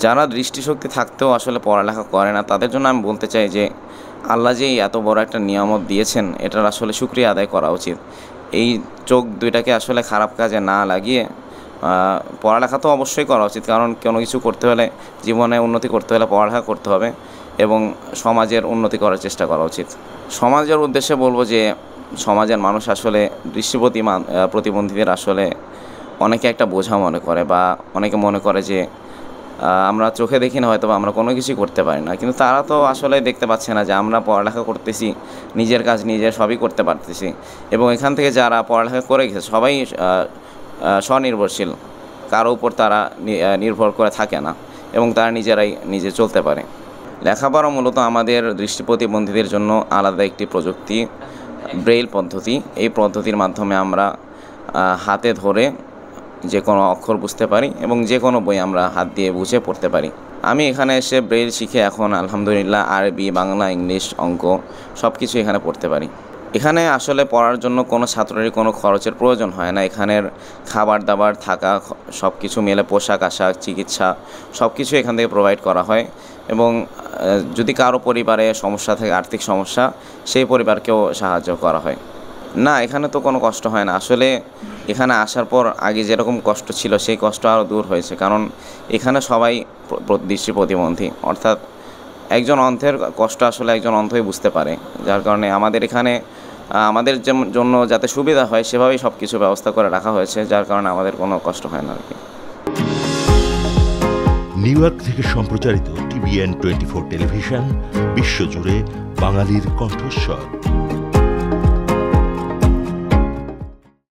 যারা দৃষ্টিশক্তি থাকতেও আসলে পড়ালেখা করে না, তাদের জন্য আমি বলতে চাই যে আল্লাহ যে এত বড় একটা নিয়ামত দিয়েছেন, এটার আসলে শুকরিয়া আদায় করা উচিত। এই চোখ দুইটাকে আসলে খারাপ কাজে না লাগিয়ে পড়ালেখা তো অবশ্যই করা উচিত, কারণ কোনো কিছু করতে হলে, জীবনে উন্নতি করতে হলে পড়ালেখা করতে হবে এবং সমাজের উন্নতি করার চেষ্টা করা উচিত। সমাজের উদ্দেশ্যে বলবো যে সমাজের মানুষ আসলে প্রতিবন্ধীদের আসলে অনেকে একটা বোঝা মনে করে, বা অনেকে মনে করে যে আমরা চোখে দেখি না, হয়তো আমরা কোনো কিছুই করতে পারি না, কিন্তু তারা তো আসলে দেখতে পাচ্ছে না যে আমরা পড়ালেখা করতেছি, নিজের কাজ নিজে সবই করতে পারতেছি, এবং এখান থেকে যারা পড়ালেখা করে গেছে সবাই স্বনির্ভরশীল, কারো উপর তারা নির্ভর করে থাকে না, এবং তারা নিজেরাই নিজে চলতে পারে। লেখাপড়া মূলত আমাদের দৃষ্টি প্রতিবন্ধীদের জন্য আলাদা একটি প্রযুক্তি, ব্রেইল পদ্ধতি। এই পদ্ধতির মাধ্যমে আমরা হাতে ধরে যে কোনো অক্ষর বুঝতে পারি এবং যে কোনো বই আমরা হাত দিয়ে বুঝে পড়তে পারি। আমি এখানে এসে ব্রেইল শিখে এখন আলহামদুলিল্লাহ আরবি, বাংলা, ইংলিশ, অঙ্ক সব কিছু এখানে পড়তে পারি। এখানে আসলে পড়ার জন্য কোনো ছাত্রেরই কোনো খরচের প্রয়োজন হয় না। এখানের খাবার দাবার, থাকা, সব কিছু মিলে পোশাক আশাক, চিকিৎসা সব কিছু এখান থেকে প্রোভাইড করা হয়, এবং যদি কারো পরিবারে সমস্যা থাকে, আর্থিক সমস্যা, সেই পরিবারকেও সাহায্য করা হয়। না, এখানে তো কোনো কষ্ট হয় না। আসলে এখানে আসার পর আগে যেরকম কষ্ট ছিল সেই কষ্ট আরও দূর হয়েছে, কারণ এখানে সবাই দৃষ্টি প্রতিবন্ধী, অর্থাৎ একজন অন্ধের কষ্ট আসলে একজন অন্ধই বুঝতে পারে। যার কারণে আমাদের এখানে আমাদের জন্য যাতে সুবিধা হয় সেভাবেই সব কিছু ব্যবস্থা করে রাখা হয়েছে, যার কারণে আমাদের কোনো কষ্ট হয় না আর কি। নিউ ইয়র্ক থেকে সম্প্রচারিত TVN 24 টেলিভিশন, বিশ্বজুড়ে বাঙালির কণ্ঠস্বর।